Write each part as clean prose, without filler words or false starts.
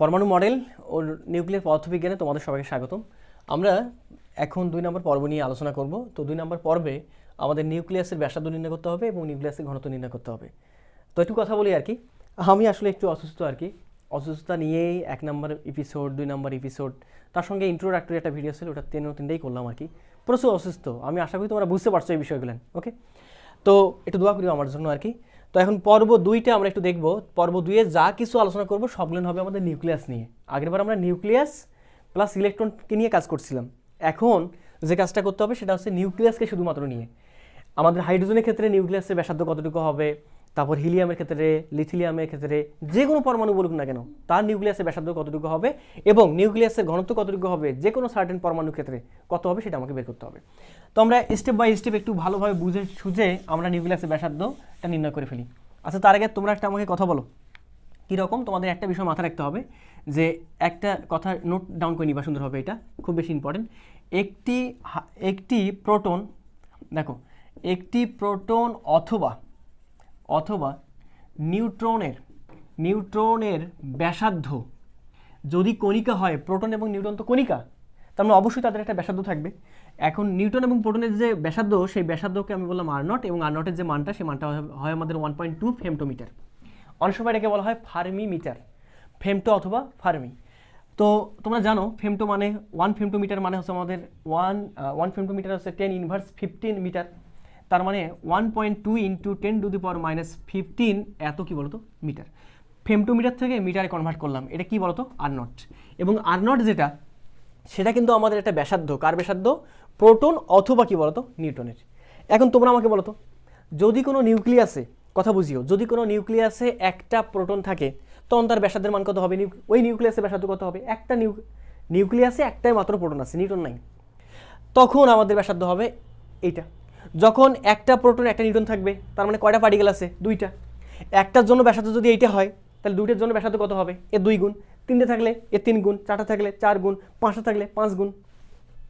পরমাণু মডেল ও নিউক্লিয়ার পদার্থবিজ্ঞানে তোমাদের সবাইকে স্বাগতম। আমরা এখন 2 নম্বর পর্ব নিয়ে আলোচনা করব। তো 2 নম্বর পর্বে আমাদের নিউক্লিয়াসের ব্যাসার্ধ নির্ণয় করতে হবে এবং নিউক্লিয়াসের ঘনত্ব নির্ণয় করতে হবে। তো একটু কথা বলি আর কি, আমি আসলে একটু অসুস্থ আর কি, অসুস্থতা নিয়েই 1 নম্বর এপিসোড 2 নম্বর এপিসোড তার সঙ্গে ইন্ট্রোডাক্টরি একটা ভিডিও ছিল, ওটা তিনটাই করলাম আর কি। প্রচুর অসুস্থ, আমি আশা করি তোমরা বুঝতে পারছো এই বিষয়গুলো। ওকে, তো একটু দোয়া করিও আমার জন্য আর কি। তো এখন পর্ব 2টা আমরা একটু দেখব। পর্ব 2-এ যা কিছু আলোচনা করব সবগুলো হবে আমাদের নিউক্লিয়াস নিয়ে। আগেরবার আমরা নিউক্লিয়াস প্লাস ইলেকট্রনকে নিয়ে কাজ করছিলাম, এখন যে কাজটা করতে হবে সেটা হচ্ছে নিউক্লিয়াসকে শুধুমাত্র নিয়ে। আমাদের হাইড্রোজেনের ক্ষেত্রে নিউক্লিয়াসের ব্যাসার্ধ কতটুকু হবে, তারপর হিলিয়ামের ক্ষেত্রে, লিথিয়ামের ক্ষেত্রে, যে কোনো পরমাণু বলুক না কেন তার নিউক্লিয়াসের ব্যাসার্ধ কতটুকু হবে এবং নিউক্লিয়াসের ঘনত্ব কতটুকু হবে, যে কোনো সার্টেন পরমাণুর ক্ষেত্রে কত হবে সেটা আমাকে বের করতে হবে। তো আমরা স্টেপ বাই স্টেপ একটু ভালোভাবে বুঝে সুঝে আমরা নিউক্লিয়াসের ব্যাসার্ধটা নির্ণয় করে ফেলি। আচ্ছা, তার আগে তোমরা একটা আমাকে কথা বলো, কীরকম তোমাদের একটা বিষয় মাথায় রাখতে হবে, যে একটা কথা নোট ডাউন করে নিবা সুন্দর হবে, এটা খুব বেশি ইম্পর্টেন্ট। একটি প্রোটন, দেখো, একটি প্রোটন অথবা নিউট্রনের ব্যাসার্ধ যদি কণিকা হয়, প্রোটন এবং নিউট্রন তো কণিকা, তার মানে অবশ্যই তাদের একটা ব্যাসার্ধ থাকবে। এখন নিউটন এবং প্রোটনের যে ব্যাসার্ধ, সেই ব্যাসার্ধকে আমি বললাম আর নট, এবং আর নটের যে মানটা, সেই মানটা হয় আমাদের 1.2 ফেমটোমিটার। অনেক সময় এটাকে বলা হয় ফার্মি মিটার, ফেমটো অথবা ফার্মি। তো তোমরা জানো ফেমটো মানে 1 ফেমটোমিটার মানে হচ্ছে আমাদের 1 ফেমটোমিটার হচ্ছে 10⁻15 মিটার, তার মানে 1.2 × 10⁻⁻15 এত কি বলতো মিটার। ফেমটোমিটার থেকে মিটারে কনভার্ট করলাম, এটা কি বলতো আর নট। এবং আর নট যেটা, সেটা কিন্তু আমাদের একটা ব্যাসার্ধ, কার ব্যাসার্ধ? প্রোটন অথবা কি বলতো নিউটনের। এখন তোমরা আমাকে বলো তো, যদি কোনো নিউক্লিয়াসে, কথা বুঝিও, যদি কোনো নিউক্লিয়াসে একটা প্রোটন থাকে তখন তার ব্যাসার্ধের মান কত হবে? ওই নিউক্লিয়াসের ব্যাসার্ধ কত হবে? একটা নিউক্লিয়াসে একটাই মাত্র প্রোটন আছে, নিউটন নাই, তখন আমাদের ব্যাসার্ধ হবে এইটা। যখন একটা প্রোটন একটা নিউটন থাকবে, তার মানে কয়টা পার্টিকেল আছে? 2টা। একটার জন্য ব্যাসার্ধ যদি এইটা হয়, তাহলে 2টার জন্য ব্যাসার্ধ কত হবে? এর 2 গুণ। 3টে থাকলে এর 3 গুণ, 4টা থাকলে 4 গুণ, 5টা থাকলে 5 গুণ।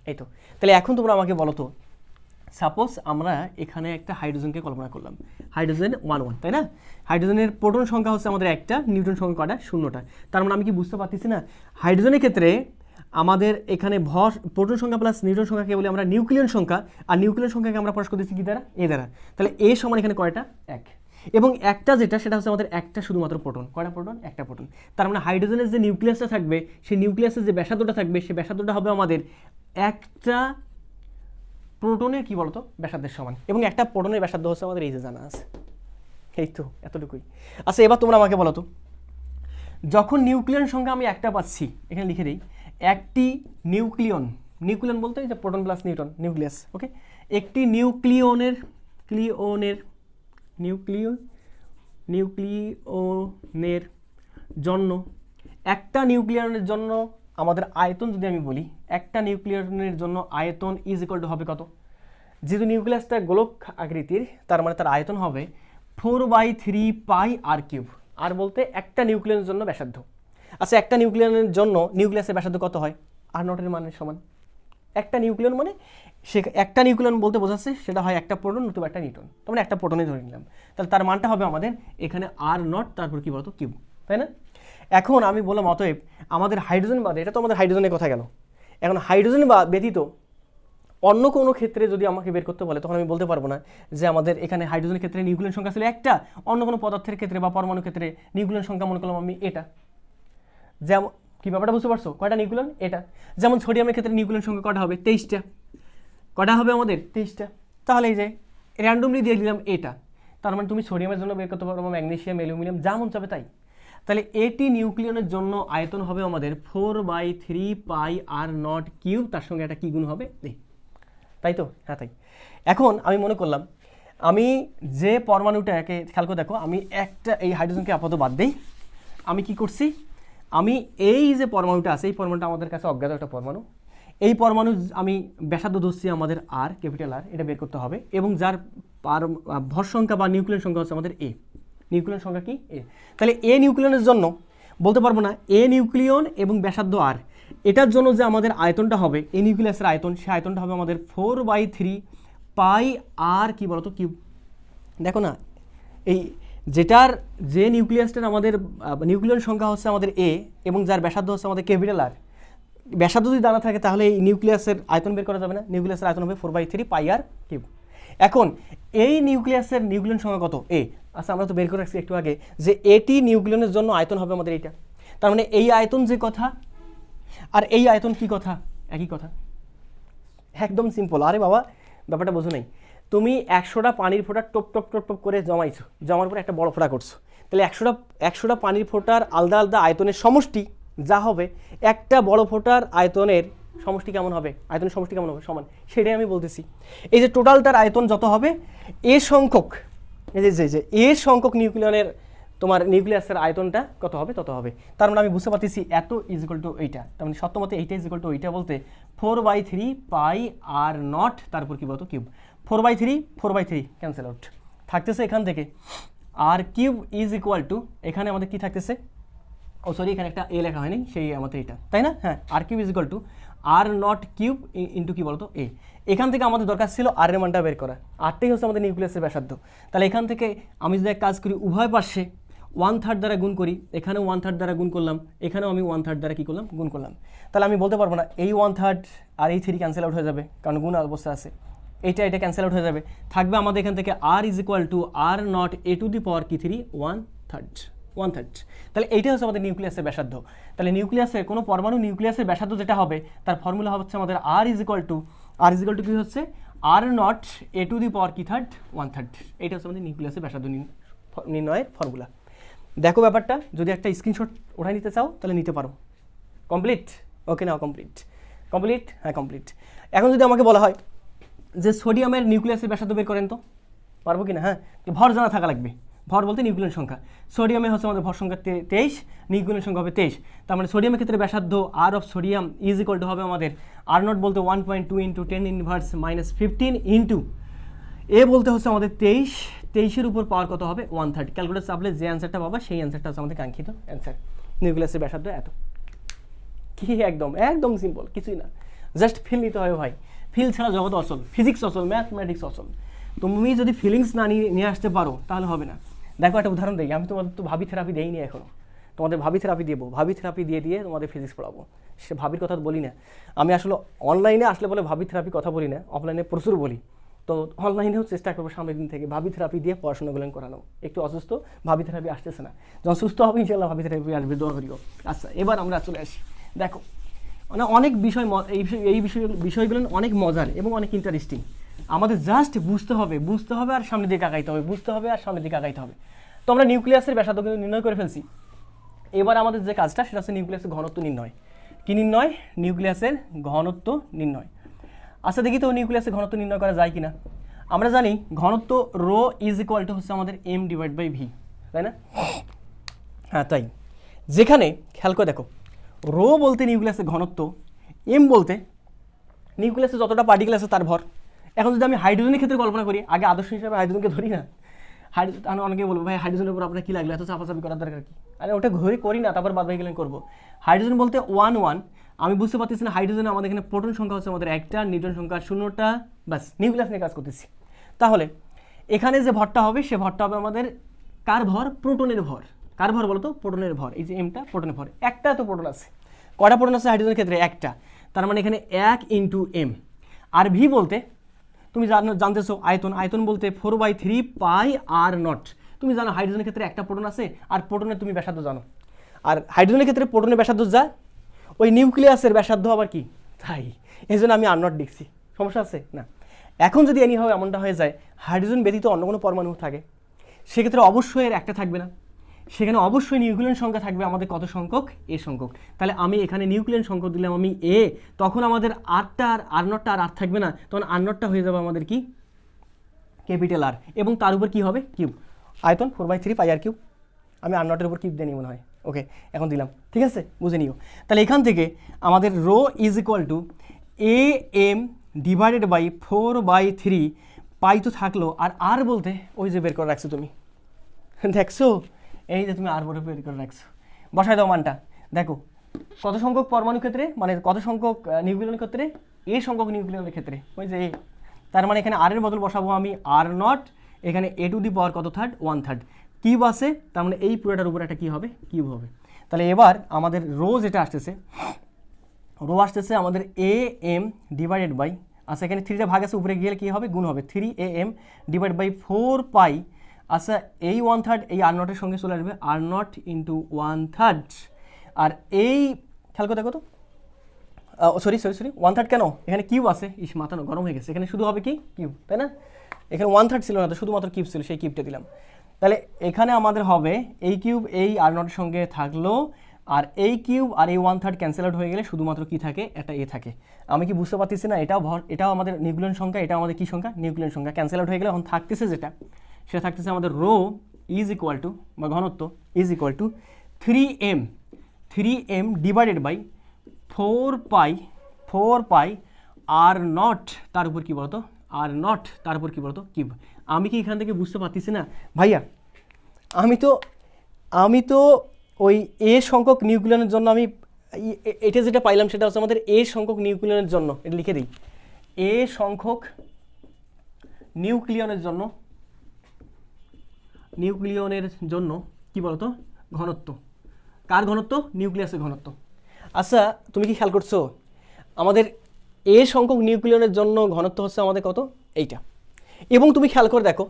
এই তো। তাহলে এখন তোমরা আমাকে বলো তো, সাপোজ আমরা এখানে একটা হাইড্রোজেনকে কল্পনা করলাম, হাইড্রোজেন 1 তাই না? হাইড্রোজেনের প্রোটন সংখ্যা হচ্ছে আমাদের একটা, নিউট্রন সংখ্যা কটা? 0টা। তার মানে আমি কি বুঝতে পারতেছি না, হাইড্রোজেনের ক্ষেত্রে আমাদের এখানে প্রোটন সংখ্যা প্লাস নিউট্রন সংখ্যাকে বলি আমরা নিউক্লিয়ন সংখ্যা, আর নিউক্লিয়ন সংখ্যাকে আমরা প্রকাশ করতেছি কি দ্বারা? এ দ্বারা। তাহলে এ সমান এখানে কয়টা? 1। এবং একটা যেটা, সেটা হচ্ছে আমাদের একটা শুধুমাত্র প্রোটন। কয়টা প্রোটন? একটা প্রোটন। তার মানে হাইড্রোজেনের যে নিউক্লিয়াসটা থাকবে, সেই নিউক্লিয়াসের যে ব্যাসার্ধটা থাকবে, সেই ব্যাসার্ধটা হবে আমাদের একটা প্রোটনের কি বলতো ব্যাসার্ধের সমান। এবং একটা প্রোটনের ব্যাসার্ধ হচ্ছে আমাদের এই যে জানা আছে, এই তো এতটুকুই। আচ্ছা, এবার তোমরা আমাকে বলো তো, যখন নিউক্লিয়ন সংখ্যা আমি একটা পাচ্ছি, এখানে লিখে দিই, একটি নিউক্লিয়ন বলতে এই যে প্রোটন প্লাস নিউট্রন, নিউক্লিয়াস। ওকে, একটি নিউক্লিয়নের জন্য, একটা নিউক্লিয়নের জন্য আমাদের আয়তন যদি আমি বলি, একটা নিউক্লিয়নের জন্য আয়তন ইজ ইকুয়াল টু হবে কত? যেহেতু নিউক্লিয়াসটা গোলক আকৃতির, তার মানে তার আয়তন হবে 4/3πr³। আর বলতে একটা নিউক্লিয়নের জন্য ব্যাসার্ধ। আচ্ছা, একটা নিউক্লিয়নের জন্য নিউক্লিয়াসের ব্যাসার্ধ কত হয়? আর নটের মানের সমান। একটা নিউক্লিয়ন মানে সে একটা নিউক্লিয়ন বলতে বোঝাচ্ছে সেটা হয় একটা প্রোটন নতুবা একটা নিউট্রন, তার মানে একটা প্রোটনে ধরে নিলাম, তাহলে তার মানটা হবে আমাদের এখানে আর নট, তারপর কি বলতো কিউব, তাই না? এখন আমি বললাম অতএব আমাদের হাইড্রোজেন বাদে, এটা তো আমাদের হাইড্রোজেনের কথা গেল, এখন হাইড্রোজেন ব্যতীত অন্য কোনো ক্ষেত্রে যদি আমাকে বের করতে বলে, তখন আমি বলতে পারবো না যে আমাদের এখানে হাইড্রোজেনের ক্ষেত্রে নিউক্লিয়ন সংখ্যা ছিল একটা, অন্য কোনো পদার্থের ক্ষেত্রে বা পরমাণুর ক্ষেত্রে নিউক্লিয়ন সংখ্যা মনে করলাম আমি এটা। যেমন কি ব্যাপারটা বুঝতে পারছো? কয়টা নিউক্লিয়ন? এটা। যেমন সোডিয়ামের ক্ষেত্রে নিউক্লিয়ন সংখ্যা কটা হবে? 23টা। কটা হবে আমাদের? 23টা। তাহলে এই যে র্যান্ডমলি দিয়ে দিলাম এটা, তার মানে তুমি সোডিয়ামের জন্য বের করতে পারবো ম্যাগনেসিয়াম, অ্যালুমিনিয়াম, যা মন চাবে তাই। তাহলে এটি নিউক্লিয়নের জন্য আয়তন হবে আমাদের 4/3πr⁻³ তার সঙ্গে একটা কি গুণ হবে? তাই তো? হ্যাঁ তাই। এখন আমি মনে করলাম আমি যে পরমাণুটাকে খেয়াল করে দেখো, আমি একটা এই হাইড্রোজেনকে আপাতত বাদ দেই, আমি কি করছি, আমি এই যে পরমাণুটা আছে, এই পরমাণুটা আমাদের কাছে অজ্ঞাত একটা পরমাণু, এই পরমাণু আমি ব্যাসার্ধ ধরছি আমাদের আর, ক্যাপিটাল আর, এটা বের করতে হবে, এবং যার ভর সংখ্যা বা নিউক্লিয়ন সংখ্যা হচ্ছে আমাদের এ। নিউক্লিয়ন সংখ্যা কি? এ। তাহলে এ নিউক্লিয়নের জন্য বলতে পারবো না এ নিউক্লিয়ন এবং ব্যাসার্ধ আর, এটার জন্য যে আমাদের আয়তনটা হবে, এই নিউক্লিয়াসের আয়তন, সেই আয়তনটা হবে আমাদের 4/3πr কি বলতো কিউব। দেখো না, এই যেটার যে নিউক্লিয়াসটার আমাদের নিউক্লিয়ন সংখ্যা হচ্ছে আমাদের এ এবং যার ব্যাসার্ধ হচ্ছে আমাদের ক্যাপিটাল আর, ব্যাসার্ধ যদি জানা থাকে তাহলে এই নিউক্লিয়াসের আয়তন বের করা যাবে না। নিউক্লিয়াসের আয়তন হবে 4/3 পাই আর কিউব। এখন এই নিউক্লিয়াসের নিউক্লিয়ন সংখ্যা কত? এ। আচ্ছা, আমরা তো বের করে রাখছি একটু আগে যে এটি নিউক্লিয়নের জন্য আয়তন হবে আমাদের এইটা। তার মানে এই আয়তন যে কথা আর এই আয়তন কি কথা? একই কথা, একদম সিম্পল। আরে বাবা, ব্যাপারটা বোঝো নাই। তুমি 100টা পানির ফোঁটা টপ টপ টপ টপ করে জমাইছো, জমার পরে একটা বড় ফোঁটা করছো, তাহলে 100টা পানির ফোঁটার আলাদা আলাদা আয়তনের সমষ্টি যা হবে, একটা বড় ফোঁটার আয়তনের সমষ্টি কেমন হবে, আয়তনের সমষ্টি কেমন হবে? সমান। সেটাই আমি বলতেছি। এই যে টোটালটার আয়তন যত হবে, এ সংখ্যক, এই যে এ সংখ্যক নিউক্লিয়নের তোমার নিউক্লিয়াসের আয়তনটা কত হবে তত হবে। তার মানে আমি বুঝতে পারতেছি এত ইজ ইকুয়াল টু এইটা, তার মানে সত্য মতে এইটা ইজ ইকুয়াল টু এইটা বলতে 4/3 পাই আর নট, তারপর কি বলতো কিউব। 4/3 ক্যান্সেল আউট, থাকতেছে এখান থেকে আর কিউব ইজ ইকুয়াল টু, এখানে আমাদের কি থাকতেছে, ও সরি এখানে একটা এ লেখা হয়নি, সেই আমাদের এটা, তাই না? হ্যাঁ, r cube is equal to r not cube into কি বলতো এ। এখান থেকে আমাদের দরকার ছিল আর এর মানটা বের করা, আরটাই হচ্ছে আমাদের নিউক্লিয়াসের ব্যাসার্ধ। তাহলে এখান থেকে আমি যদি এক কাজ করি, উভয় পাশে 1/3 দ্বারা গুণ করি, এখানেও 1/3 দ্বারা গুণ করলাম, এখানেও আমি 1/3 দ্বারা কী করলাম, গুণ করলাম। তাহলে আমি বলতে পারবো না এই 1/3 আর এই 3 ক্যান্সেল আউট হয়ে যাবে, কারণ গুণ অবস্থা আছে। এটা ক্যান্সেল আউট হয়ে যাবে, থাকবে আমাদের এখান থেকে r is equal to r not a to the power কি 3 1/3। তাহলে এইটা হচ্ছে আমাদের নিউক্লিয়াসের ব্যাসার্ধ। তাহলে নিউক্লিয়াসের কোনো পরমাণু নিউক্লিয়াসের ব্যাসার্ধ যেটা হবে তার ফর্মুলা হচ্ছে আমাদের আর ইজ ইকুয়াল টু কি হচ্ছে আর not a to the power কি 1/3। এইটা হচ্ছে আমাদের নিউক্লিয়াসের ব্যাসার্ধ নির্ণয়ের ফর্মুলা। দেখো ব্যাপারটা, যদি একটা স্ক্রিনশট ওঠাই নিতে চাও তাহলে নিতে পারো। কমপ্লিট? ওকে, নাও কমপ্লিট। হ্যাঁ কমপ্লিট। এখন যদি আমাকে বলা হয় যে সোডিয়ামের নিউক্লিয়াসের ব্যাসার্ধ বের করেন, তো পারবো কিনা? হ্যাঁ, ভর জানা থাকা লাগবে। ভর বলতে নিউক্লিয়ন সংখ্যা। সোডিয়ামে হচ্ছে আমাদের ভর সংখ্যা 23, নিউক্লিয়ন সংখ্যা হবে 23। তার মানে সোডিয়ামের ক্ষেত্রে ব্যাসার্ধ r of sodium is equal to হবে আমাদের আর নট বলতে 1.2 ইন্টু 10⁻⁻15 ইন্টু এ বলতে হচ্ছে আমাদের 23 উপর পাওয়ার কত হবে 1/3। ক্যালকুলেটর চাপলে যে অ্যান্সারটা পাবা সেই অ্যান্সারটা হচ্ছে আমাদের কাঙ্ক্ষিত অ্যান্সার। নিউক্লিয়াসের ব্যাসার্ধ এত। কি একদম সিম্পল, কিছুই না, জাস্ট ফিল নিতে হবে ভাই। ফিল ছাড়া জগৎ অচল, ফিজিক্স অচল, ম্যাথমেটিক্স অচল। তুমি যদি ফিলিংস না নিয়ে আসতে পারো তাহলে হবে না। দেখো একটা উদাহরণ দিই, আমি তোমাদের তো ভাবি থেরাপি দেইনি এখনো, তোমাদের ভাবি থেরাপি দেবো, ভাবি থেরাপি দিয়ে তোমাদের ফিজিক্স পড়াবো। সে ভাবির কথা বলি না আমি, আসলে অনলাইনে আসলে বলে ভাবি থেরাপি কথা বলি না, অফলাইনে প্রচুর বলি। তো অনলাইনেও চেষ্টা করবো সামনের দিন থেকে ভাবি থেরাপি দিয়ে পড়াশোনাগুলো করানো। একটু অসুস্থ, ভাবি থেরাপি আসতেছে না, যখন সুস্থ হবে ইনশাল্লাহ ভাবি থেরাপি আসবে, দোয়া করিও। আচ্ছা, এবার আমরা চলে আসি। দেখো মানে অনেক বিষয়, এই বিষয়গুলো অনেক মজার এবং অনেক ইন্টারেস্টিং। আমাদের জাস্ট বুঝতে হবে আর সামনের দিকে আগাইতে হবে, তো আমরা নিউক্লিয়াসের ব্যাসার্ধ কিন্তু নির্ণয় করে ফেলছি। এবার আমাদের যে কাজটা সেটা হচ্ছে নিউক্লিয়াসের ঘনত্ব নির্ণয়। কি নির্ণয়? নিউক্লিয়াসের ঘনত্ব নির্ণয়। আচ্ছা দেখি তো নিউক্লিয়াসের ঘনত্ব নির্ণয় করা যায় কিনা। আমরা জানি ঘনত্ব রো ইজ ইকুয়াল টু হচ্ছে আমাদের m/v, তাই না? হ্যাঁ তাই। যেখানে খেয়াল করে দেখো, রো বলতে নিউক্লিয়াসের ঘনত্ব, এম বলতে নিউক্লিয়াসে যতটা পার্টিকেল আছে তার ভর। এখন যদি আমি হাইড্রোজেনের ক্ষেত্রে কল্পনা করি, আগে আদর্শ হিসাবে হাইড্রোজেনকে ধরি না। হাইড্রোজেন, অনেকে বলবো ভাই হাইড্রোজেনের উপর আপনার কী লাগলো, এত চাপাচাপি করার দরকার কি? আরে ওটা ঘড়ি করি না, তারপর বাদ বাকি গেলেন করবো। হাইড্রোজেন বলতে 1 আমি বুঝতে পারতেছি না হাইড্রোজেন আমাদের এখানে প্রোটন সংখ্যা হচ্ছে আমাদের 1টা, নিউট্রন সংখ্যা 0টা, বাস নিউক্লিয়াস নিয়ে কাজ করতেছি। তাহলে এখানে যে ভরটা হবে সে ভরটা হবে আমাদের কার ভর? প্রোটনের ভর। কার ভর বলতো? প্রোটনের ভর। এই যে এমটা প্রোটনের ভর, একটা তো প্রোটন আছে। কয়টা প্রোটন আছে হাইড্রোজেনের ক্ষেত্রে? একটা। তার মানে এখানে 1 ইন্টু এম। আর ভি বলতে তুমি জানতেছো আয়তন বলতে 4/3 পাই আর নট। তুমি জানো হাইড্রোজেনের ক্ষেত্রে একটা প্রোটন আছে, আর প্রোটনের তুমি ব্যাসার্ধ জানো। আর হাইড্রোজেনের ক্ষেত্রে প্রোটনের ব্যাসার্ধ যা, ওই নিউক্লিয়াসের ব্যাসার্ধ আবার কি তাই, এই জন্য আমি আর নট লিখছি। সমস্যা আছে না? এখন যদি এমনটা এমনটা হয়ে যায় হাইড্রোজেন ব্যতীত অন্য কোনো পরমাণু থাকে, সেক্ষেত্রে অবশ্যই এর একটা থাকবে না, সেখানে অবশ্যই নিউক্লিয়ন সংখ্যা থাকবে আমাদের কত সংখ্যক? এ সংখ্যক। তাহলে আমি এখানে নিউক্লিয়ন সংখ্যক দিলাম আমি এ, তখন আমাদের আরটা আর নটটা আর থাকবে না, তখন আর নটটা হয়ে যাবে আমাদের কি? ক্যাপিটাল আর, এবং তার উপর কি হবে? কিউব। আয়তন 4/3 পাই আর কিউব। আমি আর নটের উপর কিউব দিয়ে নিই মনে হয়। ওকে, এখন দিলাম, ঠিক আছে, বুঝে নিও। তাহলে এখান থেকে আমাদের rho is equal to a M divided by 4/3 pi তো থাকলো, আর বলতে ওই যে বের করে রাখছো তুমি, দেখছো এই যে তুমি আর বড় বের করে রাখছো, বসায় দাও মানটা। দেখো কত সংখ্যক পরমাণু ক্ষেত্রে, মানে কত সংখ্যক নিউক্লিয়নের ক্ষেত্রে? এ সংখ্যক নিউক্লিয়নের ক্ষেত্রে, ওই যে এ। তার মানে এখানে আর এর বদল বসাবো আমি আর নট, এখানে এ টু দি পাওয়ার কত 1/3 কিউব আছে, তার মানে এই পুরোটার উপর একটা কী হবে, কিউব হবে। তাহলে এবার আমাদের রো যেটা আসতেছে, রো আসতেছে আমাদের এ এম ডিভাইডেড বাই, আচ্ছা এখানে 3টা ভাগ আছে, উপরে গেলে কী হবে, গুণ হবে, 3am ডিভাইড বাই 4 পাই, আচ্ছা এই 1/3 এই আর নটের সঙ্গে চলে আসবে, আর নট ইন্টু 1/3, আর এই খেয়াল করে দেখো তো, সরি 1/3 কেন, এখানে কিউব আছে, ইস মাথা গরম হয়ে গেছে, এখানে শুধু হবে কি কিউব, তাই না, এখানে 1/3 ছিল না তো, শুধুমাত্র কিউব ছিল, সেই কিউবটা দিলাম। তাহলে এখানে আমাদের হবে এই কিউব এই আর নটের সঙ্গে থাকলো, আর এই কিউব আর এই 1/3 ক্যান্সেল আউট হয়ে গেলে শুধুমাত্র কি থাকে, একটা এ থাকে। আমি কি বুঝতে পারতেছি না, এটাও আমাদের নিউক্লিয়ন সংখ্যা, এটাও আমাদের কি সংখ্যা, নিউক্লিয়ন সংখ্যা, ক্যান্সেল আউট হয়ে গেলে এখন থাকতেছে যেটা, সেটা থাকতেছে আমাদের রো ইজ ইকুয়াল টু, বা ঘনত্ব is equal to 3m divided by 4 pi R nought, তার উপর কী বলতো, আর নট তার উপর কী বলতো, কিউব। আমি কি এখান থেকে বুঝতে পারতেছি না ভাইয়া, আমি তো ওই এ সংখ্যক নিউক্লিয়নের জন্য আমি এটা যেটা পাইলাম সেটা হচ্ছে আমাদের এ সংখ্যক নিউক্লিয়নের জন্য, এটা লিখে দিই, এ সংখ্যক নিউক্লিয়নের জন্য কি বলতো, ঘনত্ব, কার ঘনত্ব, নিউক্লিয়াসের ঘনত্ব। আচ্ছা তুমি কি খেয়াল করছো, আমাদের এ সংখ্যক নিউক্লিয়নের জন্য ঘনত্ব হচ্ছে আমাদের কত, এইটা। এবং তুমি খেয়াল করে দেখো,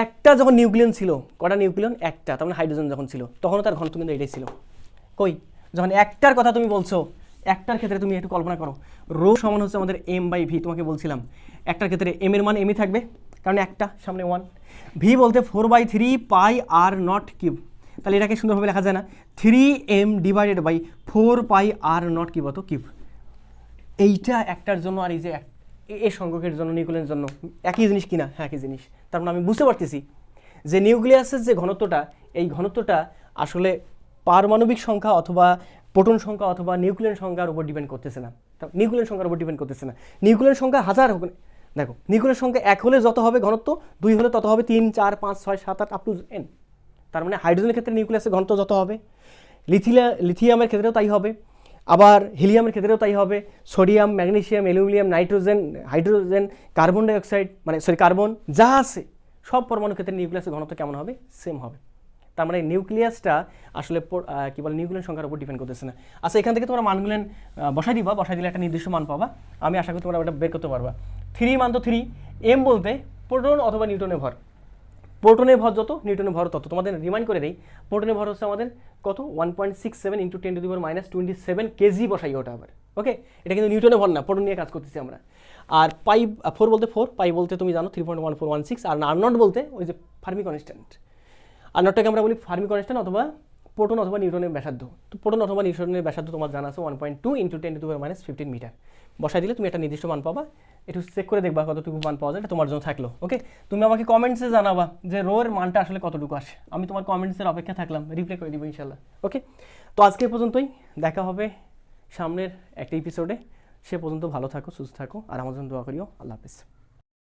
একটা যখন নিউক্লিয়ন ছিল, কটা নিউক্লিয়ন, একটা, তার মানে হাইড্রোজেন যখন ছিল তখনও তার ঘনত্ব কিন্তু এটাই ছিল। কই, যখন একটার কথা তুমি বলছো, একটার ক্ষেত্রে তুমি একটু কল্পনা করো, রো সমান হচ্ছে আমাদের m/v, তোমাকে বলছিলাম একটার ক্ষেত্রে m এর মান mই থাকবে, কারণ একটা সামনে 1, ভি বলতে 4/3 পাই আর নট কিউব। তাহলে এটাকে সুন্দরভাবে লেখা যায় না, 3m divided by 4 pi R nought কি বলতো, কিউব। এইটা একটার জন্য আর এই যে এ সংখ্যকের জন্য, নিউক্লিয়াসের জন্য একই জিনিস কিনা, হ্যাঁ একই জিনিস। তার মানে আমি বুঝতে পারতেছি যে নিউক্লিয়াসের যে ঘনত্বটা, এই ঘনত্বটা আসলে পারমাণবিক সংখ্যা অথবা প্রোটন সংখ্যা অথবা নিউক্লিয়ন সংখ্যার উপর ডিপেন্ড করতেছে না, নিউক্লিয়ন সংখ্যার উপর ডিপেন্ড করতেছে না। নিউক্লিয়ন সংখ্যা হাজার হোক, দেখো নিউক্লিয়ন সংখ্যা 1 হলে যত হবে ঘনত্ব, 2 হলে তত হবে, 3 4 5 6 7 8 আপ টু n। তার মানে হাইড্রোজেনের ক্ষেত্রে নিউক্লিয়াসের ঘনত্ব যত হবে, লিথিয়ামের ক্ষেত্রেও তাই হবে, আবার হিলিয়ামের ক্ষেত্রেও তাই হবে, sodium, magnesium, aluminium, nitrogen, hydrogen, carbon dioxide, মানে কার্বন যা আছে সব পরমাণুর ক্ষেত্রে নিউক্লিয়াসের ঘনত্ব কেমন হবে, সেম হবে। তার মানে নিউক্লিয়াসটা আসলে কি বলে, নিউক্লিয়ন সংখ্যার উপর ডিপেন্ড করতেছে না। আচ্ছা এখান থেকে তোমরা মানগুলো বসাই দিলে একটা নির্দিষ্ট মান পাবা, আমি আশা করি তোমরা ওটা বের করতে পারবা। 3 মান তো 3, m বলতে প্রোটন অথবা নিউটনের ভর, প্রোটনের ভর যত, নিউটনের ভর তত। তোমাদের রিমাইন্ড করে দেই, প্রোটনের ভর হচ্ছে আমাদের কত, 1.67 × 10⁻⁻27 কেজি, বসাই ওটা আবার, ওকে। এটা কিন্তু নিউটনের ভর না, প্রোটন নিয়ে কাজ করতেছি আমরা। আর পাই 4 বলতে 4, পাই বলতে তুমি জানো 3.1416, আর আর নট বলতে ওই যে ফার্মি কনস্ট্যান্ট। আর নটটাকে আমরা বলি ফার্মি কনস্ট্যান্ট অথবা প্রোটন অথবা নিউটনের ব্যাসার্ধ। তো প্রোটন অথবা নিউটনের ব্যাসার্ধ তোমার জানা আছে 1.2 × 10⁻⁻15 মিটার। বসাই দিলে তুমি একটা নির্দিষ্ট মান পাবা, একটু চেক করে দেখবা কতটুকু মান পাওয়া যায়, এটা তোমার জন্য থাকলো, ওকে। তুমি আমাকে কমেন্টসে জানাবা যে রো এর মানটা আসলে কতটুকু আসে, আমি তোমার কমেন্টসের অপেক্ষা থাকলাম, রিপ্লাই করে দিব ইনশাল্লাহ, ওকে। তো আজকে পর্যন্তই, দেখা হবে সামনের একটা এপিসোডে। সে পর্যন্ত ভালো থাকো, সুস্থ থাকো, আর আমার জন্য দোয়া করিও। আল্লাহ হাফেজ।